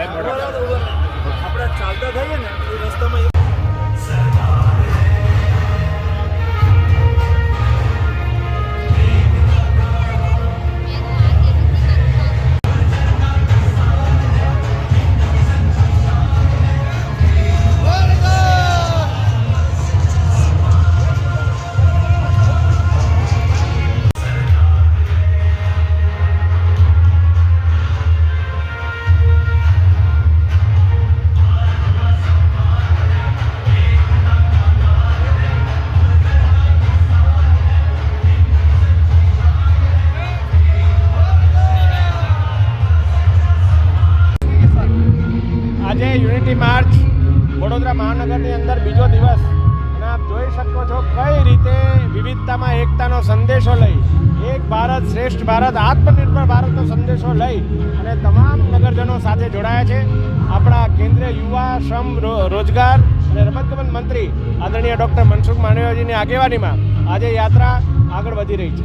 આપણે ચાલતા થઈએ ને એ રસ્તામાં આજે યુનિટી માર્ચ વડોદરા મહાનગરની અંદર બીજો દિવસ અને આપ જોઈ શકો છો કઈ રીતે વિવિધતામાં એકતાનો સંદેશો લઈ એક ભારત શ્રેષ્ઠ ભારત આત્મનિર્ભર ભારતનો સંદેશો લઈ અને તમામ નગરજનો સાથે જોડાયા છે. આપણા કેન્દ્રીય યુવા શ્રમ રોજગાર અને રમતગમત મંત્રી આદરણીય ડૉક્ટર મનસુખ માંડવિયાજીની આગેવાનીમાં આજે યાત્રા આગળ વધી રહી છે.